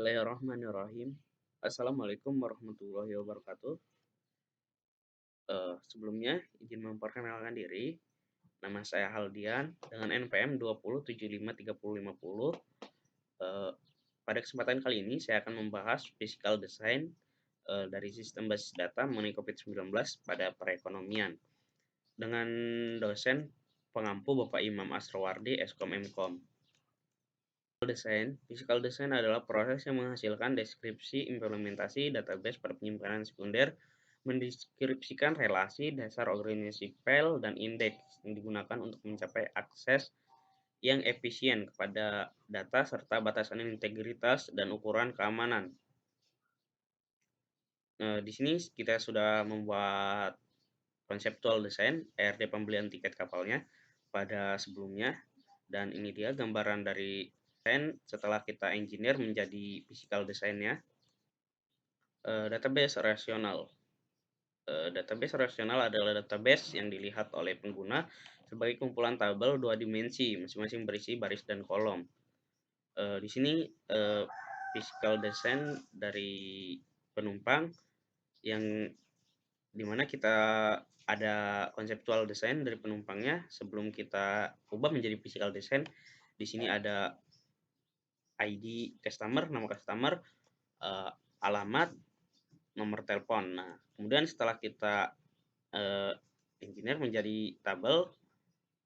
Bismillahirrahmanirrahim. Assalamualaikum warahmatullahi wabarakatuh. Sebelumnya izin memperkenalkan diri. Nama saya Haldian dengan NPM 20753050. Eh, Pada kesempatan kali ini saya akan membahas physical design dari sistem basis data mengenai COVID-19 pada perekonomian dengan dosen pengampu Bapak Imam Asrowardi, Eskom Mkom. Physical design adalah proses yang menghasilkan deskripsi implementasi database pada penyimpanan sekunder, mendeskripsikan relasi, dasar organisasi file, dan indeks yang digunakan untuk mencapai akses yang efisien kepada data serta batasan integritas dan ukuran keamanan. Di sini kita sudah membuat konseptual design ERD pembelian tiket kapalnya pada sebelumnya, dan ini dia gambaran dari desain setelah kita engineer menjadi physical design-nya. Database rasional. Database rasional adalah database yang dilihat oleh pengguna sebagai kumpulan tabel dua dimensi, masing-masing berisi baris dan kolom. Di sini physical design dari penumpang yang dimana kita ada konseptual design dari penumpangnya sebelum kita ubah menjadi physical design. Di sini ada ID customer, nama customer, alamat, nomor telepon. Nah, kemudian setelah kita engineer menjadi tabel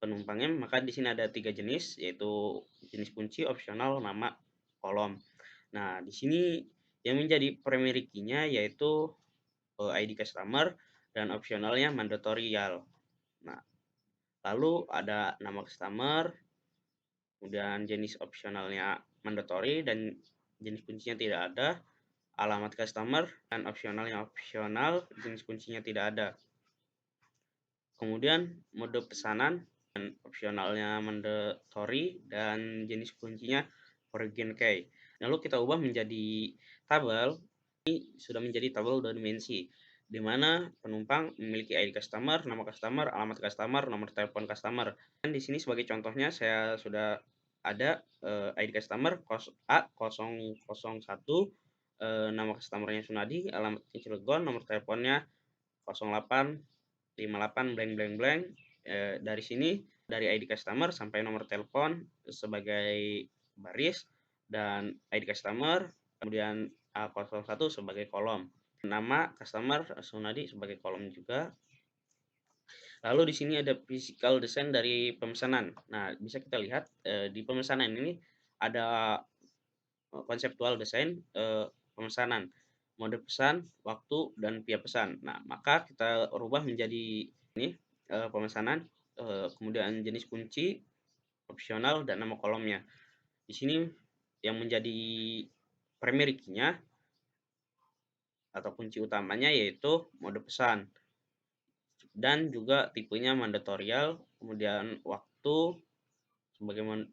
penumpangnya, maka di sini ada 3 jenis, yaitu jenis kunci, opsional, nama, kolom. Nah, di sini yang menjadi primary key-nya yaitu ID customer dan opsionalnya mandatorial. Nah, lalu ada nama customer, kemudian jenis opsionalnya mandatory dan jenis kuncinya tidak ada, alamat customer dan opsionalnya opsional, jenis kuncinya tidak ada. Kemudian mode pesanan dan opsionalnya mandatory dan jenis kuncinya origin key. Lalu kita ubah menjadi tabel. Ini sudah menjadi tabel 2 dimensi, di mana penumpang memiliki ID customer, nama customer, alamat customer, nomor telepon customer. Dan di sini sebagai contohnya saya sudah ada ID customer A001, nama customernya Sunadi, alamatnya Cilegon, nomor teleponnya 08 58 blank blank blank. Dari sini dari ID customer sampai nomor telepon sebagai baris dan ID customer, kemudian A01 sebagai kolom, nama customer Sunadi sebagai kolom juga. Lalu di sini ada physical design dari pemesanan. Nah, bisa kita lihat di pemesanan ini ada konseptual design pemesanan, mode pesan, waktu, dan via pesan. Nah, maka kita rubah menjadi ini pemesanan, kemudian jenis kunci, opsional, dan nama kolomnya. Di sini yang menjadi primary key-nya atau kunci utamanya yaitu mode pesan dan juga tipenya mandatorial, kemudian waktu sebagai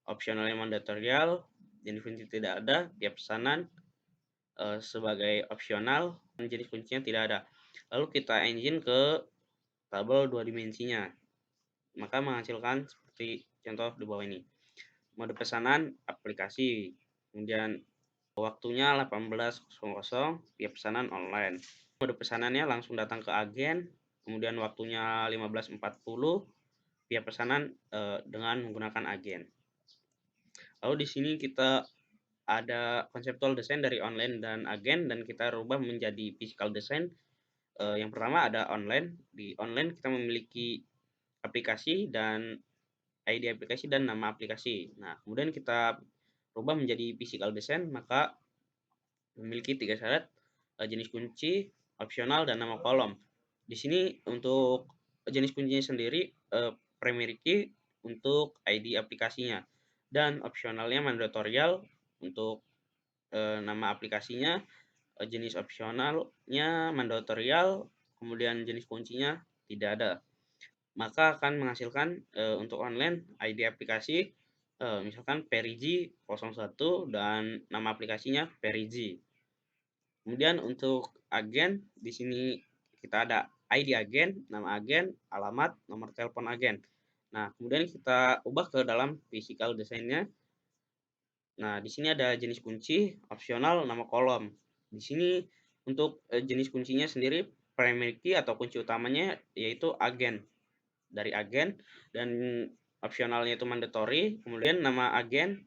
opsionalnya mandatorial, jenis kunci tidak ada, via pesanan sebagai opsional, dan jenis kuncinya tidak ada. Lalu kita engine ke tabel 2 dimensinya, maka menghasilkan seperti contoh di bawah ini. Mode pesanan aplikasi, kemudian waktunya 18.00 via pesanan online. Mode pesanannya langsung datang ke agen, kemudian waktunya 15.40 via pesanan dengan menggunakan agen. Lalu di sini kita ada konseptual design dari online dan agen, dan kita rubah menjadi physical design. Yang pertama ada online. Di online kita memiliki aplikasi dan ID aplikasi dan nama aplikasi. Nah, kemudian kita rubah menjadi physical design, maka memiliki 3 syarat, jenis kunci, opsional, dan nama kolom. Di sini untuk jenis kuncinya sendiri primary key untuk ID aplikasinya, dan opsionalnya mandatorial untuk nama aplikasinya, jenis opsionalnya mandatorial, kemudian jenis kuncinya tidak ada. Maka akan menghasilkan untuk online ID aplikasi misalkan Perigi 01 dan nama aplikasinya Perigi. Kemudian untuk agen, di sini kita ada ID agen, nama agen, alamat, nomor telepon agen. Nah, kemudian kita ubah ke dalam physical design-nya. Nah, di sini ada jenis kunci, opsional, nama kolom. Di sini untuk jenis kuncinya sendiri primary key atau kunci utamanya yaitu agen. Dari agen dan opsionalnya itu mandatory. Kemudian nama agen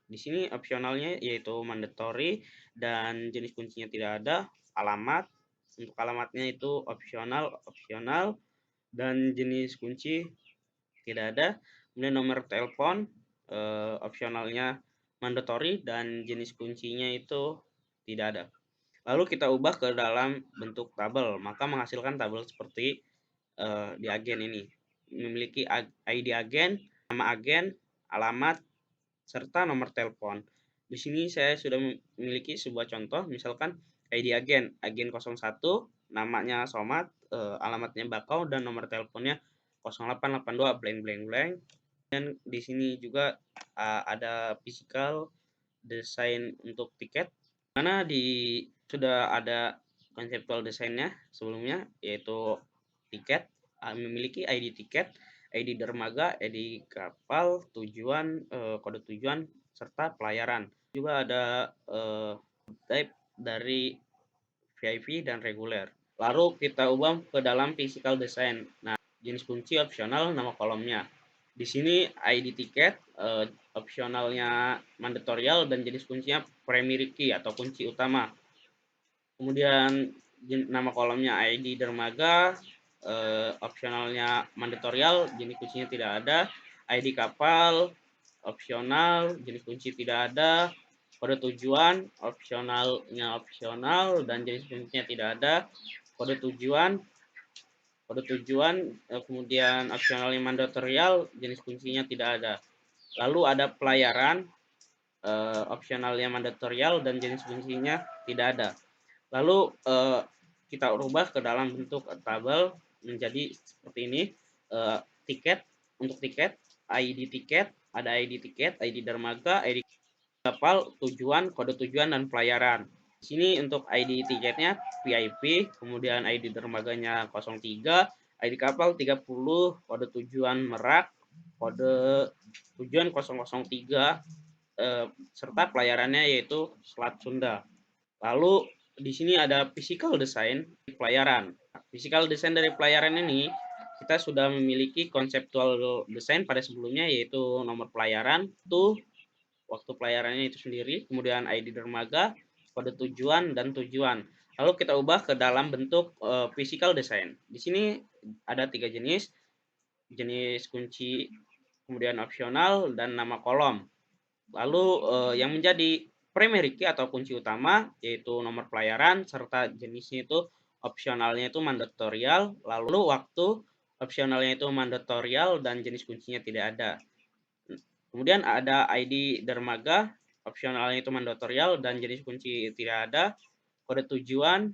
di sini opsionalnya yaitu mandatory dan jenis kuncinya tidak ada. Alamat, untuk alamatnya itu opsional dan jenis kunci tidak ada. Kemudian nomor telepon opsionalnya mandatory dan jenis kuncinya itu tidak ada. Lalu kita ubah ke dalam bentuk tabel, maka menghasilkan tabel seperti di agen ini. Memiliki ID agen, nama agen, alamat, serta nomor telepon. Di sini saya sudah memiliki sebuah contoh, misalkan ID agen, agen 01, namanya Somad, alamatnya Bakau, dan nomor teleponnya 0882 blank blank blank. Dan di sini juga ada physical design untuk tiket, mana sudah ada konseptual desainnya sebelumnya, yaitu tiket, memiliki ID tiket, ID dermaga, ID kapal, tujuan, kode tujuan, serta pelayaran. Juga ada type dari VIP dan reguler. Lalu kita ubah ke dalam physical design. Nah, jenis kunci opsional, nama kolomnya. Di sini ID tiket, opsionalnya mandatorial dan jenis kuncinya primary key atau kunci utama. Kemudian nama kolomnya ID dermaga, opsionalnya mandatorial, jenis kuncinya tidak ada. ID kapal, opsional, jenis kunci tidak ada. Kode tujuan, opsionalnya opsional dan jenis kuncinya tidak ada. Kode tujuan, kemudian opsionalnya mandatorial, jenis kuncinya tidak ada. Lalu ada pelayaran, opsionalnya mandatorial dan jenis kuncinya tidak ada. Lalu kita ubah ke dalam bentuk tabel menjadi seperti ini. Tiket, untuk tiket, ID tiket, ada ID tiket, ID dermaga, ID kapal, tujuan, kode tujuan, dan pelayaran. Di sini untuk ID tiketnya VIP, kemudian ID dermaganya 03, ID kapal 30, kode tujuan Merak, kode tujuan 003, serta pelayarannya yaitu Selat Sunda. Lalu di sini ada physical design pelayaran. Physical design dari pelayaran ini kita sudah memiliki konseptual design pada sebelumnya, yaitu nomor pelayaran, waktu pelayarannya itu sendiri, kemudian ID dermaga, kode tujuan, dan tujuan. Lalu kita ubah ke dalam bentuk physical design. Di sini ada 3 jenis kunci, kemudian opsional, dan nama kolom. Lalu yang menjadi primary key atau kunci utama yaitu nomor pelayaran, serta jenisnya itu opsionalnya itu mandatorial. Lalu waktu opsionalnya itu mandatorial dan jenis kuncinya tidak ada. Kemudian ada ID dermaga, opsionalnya itu mandatorial dan jenis kunci tidak ada. Kode tujuan,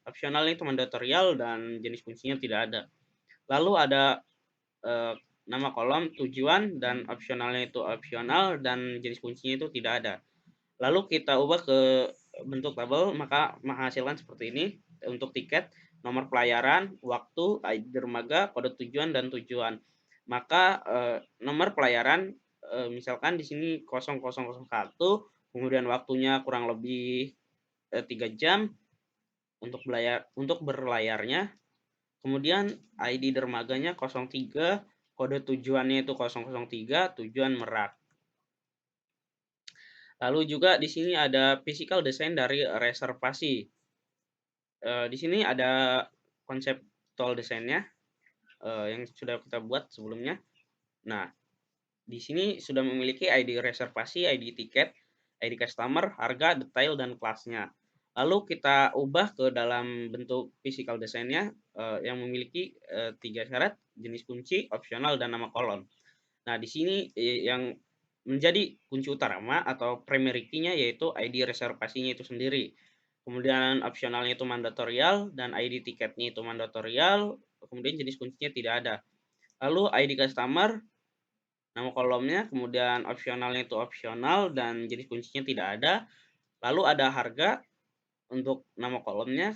opsionalnya itu mandatorial dan jenis kuncinya tidak ada. Lalu ada nama kolom tujuan dan opsionalnya itu opsional dan jenis kuncinya itu tidak ada. Lalu kita ubah ke bentuk tabel, maka menghasilkan seperti ini. Untuk tiket, nomor pelayaran, waktu, ID dermaga, kode tujuan, dan tujuan. Maka nomor pelayaran misalkan di sini 0001, kemudian waktunya kurang lebih 3 jam untuk berlayarnya. Kemudian ID dermaganya 03, kode tujuannya itu 003, tujuan Merak. Lalu juga di sini ada physical design dari reservasi. Di sini ada konseptual desainnya yang sudah kita buat sebelumnya. Nah, di sini sudah memiliki ID reservasi, ID tiket, ID customer, harga, detail, dan kelasnya. Lalu kita ubah ke dalam bentuk physical desainnya yang memiliki 3 syarat, jenis kunci, opsional, dan nama kolom. Nah, di sini yang menjadi kunci utama atau primary key-nya yaitu ID reservasinya itu sendiri. Kemudian opsionalnya itu mandatorial dan ID tiketnya itu mandatorial, kemudian jenis kuncinya tidak ada. Lalu ID customer, nama kolomnya, kemudian opsionalnya itu opsional dan jenis kuncinya tidak ada. Lalu ada harga, untuk nama kolomnya,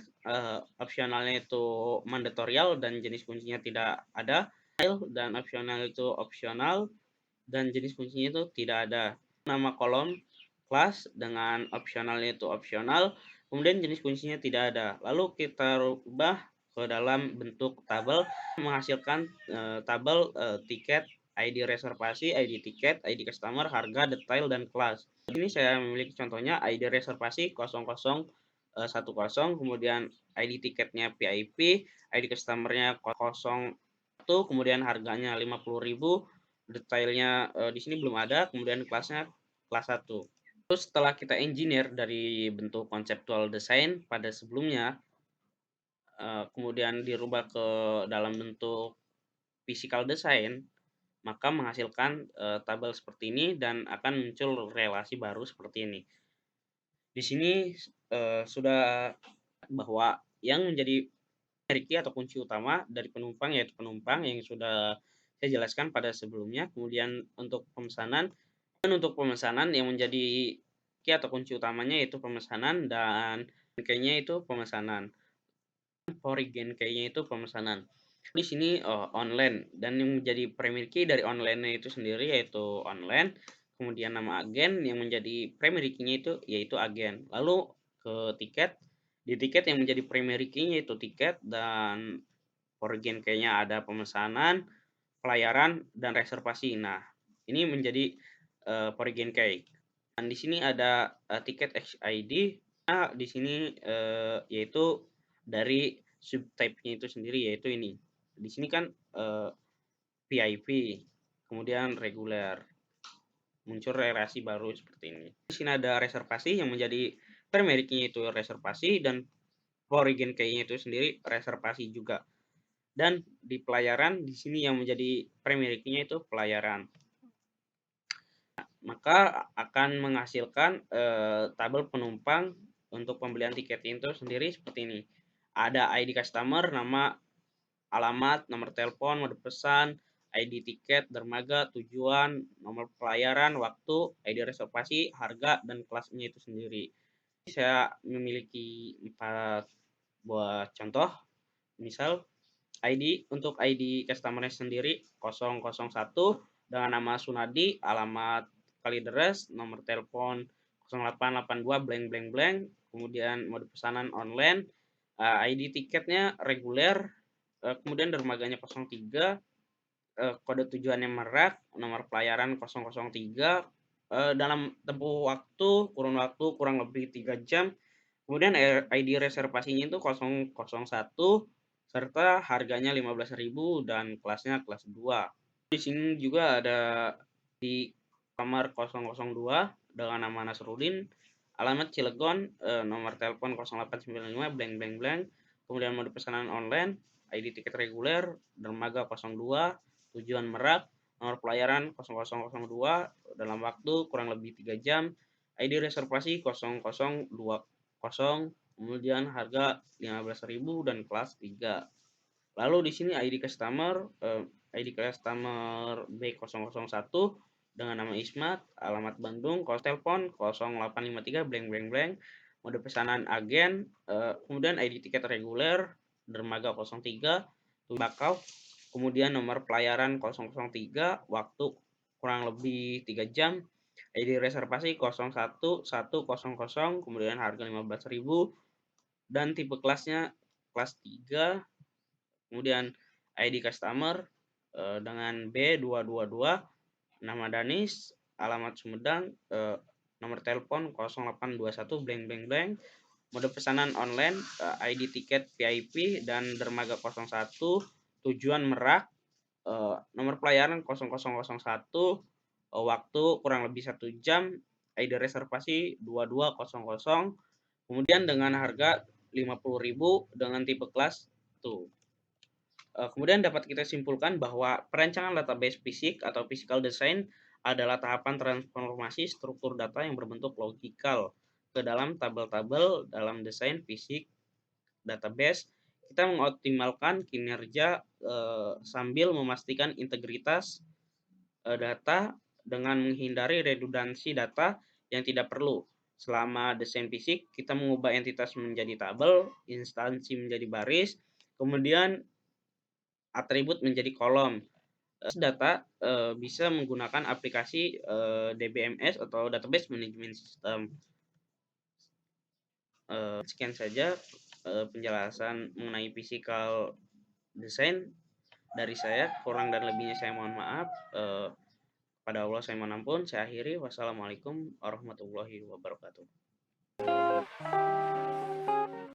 opsionalnya itu mandatorial dan jenis kuncinya tidak ada. Dan opsional itu opsional dan jenis kuncinya itu tidak ada. nama kolom, kelas dengan opsionalnya itu opsional, kemudian jenis kuncinya tidak ada. Lalu kita rubah ke dalam bentuk tabel, menghasilkan tabel tiket, ID reservasi, ID tiket, ID customer, harga, detail, dan kelas. Di sini saya memiliki contohnya ID reservasi 0010, kemudian ID tiketnya VIP, ID customer-nya 01, kemudian harganya 50.000, detailnya di sini belum ada, kemudian kelasnya kelas 1. Terus setelah kita engineer dari bentuk konseptual design pada sebelumnya, kemudian dirubah ke dalam bentuk physical design, maka menghasilkan tabel seperti ini dan akan muncul relasi baru seperti ini. Di sini sudah bahwa yang menjadi key atau kunci utama dari penumpang yaitu penumpang yang sudah saya jelaskan pada sebelumnya. Kemudian untuk pemesanan, dan untuk pemesanan yang menjadi key atau kunci utamanya yaitu pemesanan, dan key-nya itu pemesanan. Origin key-nya itu pemesanan. Di sini online, dan yang menjadi primary key dari online-nya itu sendiri yaitu online. Kemudian nama agen yang menjadi primary key-nya itu yaitu agen. Lalu ke tiket, di tiket yang menjadi primary key-nya itu tiket, dan origin key-nya ada pemesanan, pelayaran, dan reservasi. Nah, ini menjadi origin key. Dan di sini ada tiket XID. Nah, di sini yaitu dari subtype-nya itu sendiri yaitu ini. Di sini kan VIP, kemudian reguler. Muncul relasi baru seperti ini. Di sini ada reservasi yang menjadi primary key-nya itu reservasi, dan origin key-nya itu sendiri reservasi juga. Dan di pelayaran di sini yang menjadi primary key-nya itu pelayaran. Maka akan menghasilkan tabel penumpang untuk pembelian tiket itu sendiri seperti ini. Ada ID customer, nama, alamat, nomor telepon, mode pesan, ID tiket, dermaga, tujuan, nomor pelayaran, waktu, ID reservasi, harga, dan kelasnya itu sendiri. Saya memiliki 4 buah contoh. Misal untuk ID customer sendiri 001 dengan nama Sunadi, alamat Kalideres, nomor telepon 0882 blank blank blank, kemudian mode pesanan online, ID tiketnya reguler, kemudian dermaganya 03, kode tujuannya Merak, nomor pelayaran 003, dalam tempuh waktu, kurun waktu kurang lebih 3 jam, kemudian ID reservasinya itu 001, serta harganya 15.000 dan kelasnya kelas 2. Di sini juga ada di kamar 002 dengan nama Nasrudin, alamat Cilegon, nomor telepon 0895 blank blank blank, kemudian mode pesanan online, ID tiket reguler, dermaga 02, tujuan Merak, nomor pelayaran 0002, dalam waktu kurang lebih 3 jam, ID reservasi 0020, kemudian harga 15.000 dan kelas 3. Lalu di sini ID customer B001 dengan nama Ismat, alamat Bandung, kos telepon 0853 blank blank blank, mode pesanan agen, kemudian ID tiket reguler, dermaga 03, Bakau, kemudian nomor pelayaran 003, waktu kurang lebih 3 jam, ID reservasi 01100, kemudian harga 15.000 dan tipe kelasnya kelas 3, kemudian ID customer dengan B222, nama Danis, alamat Sumedang, nomor telepon 0821 blank blank blank, mode pesanan online, ID tiket VIP dan dermaga 01, tujuan Merak, nomor pelayaran 0001, waktu kurang lebih 1 jam, ID reservasi 2200, kemudian dengan harga 50.000 dengan tipe kelas tuh. Kemudian dapat kita simpulkan bahwa perancangan database fisik atau physical design adalah tahapan transformasi struktur data yang berbentuk logikal ke dalam tabel-tabel dalam desain fisik database. Kita mengoptimalkan kinerja sambil memastikan integritas data dengan menghindari redundansi data yang tidak perlu. Selama desain fisik, kita mengubah entitas menjadi tabel, instansi menjadi baris, kemudian atribut menjadi kolom. data, bisa menggunakan aplikasi, DBMS atau Database Management System. Sekian saja, penjelasan mengenai physical design dari saya, kurang dan lebihnya saya mohon maaf. Pada Allah saya mohon ampun. Saya akhiri. Wassalamualaikum warahmatullahi wabarakatuh.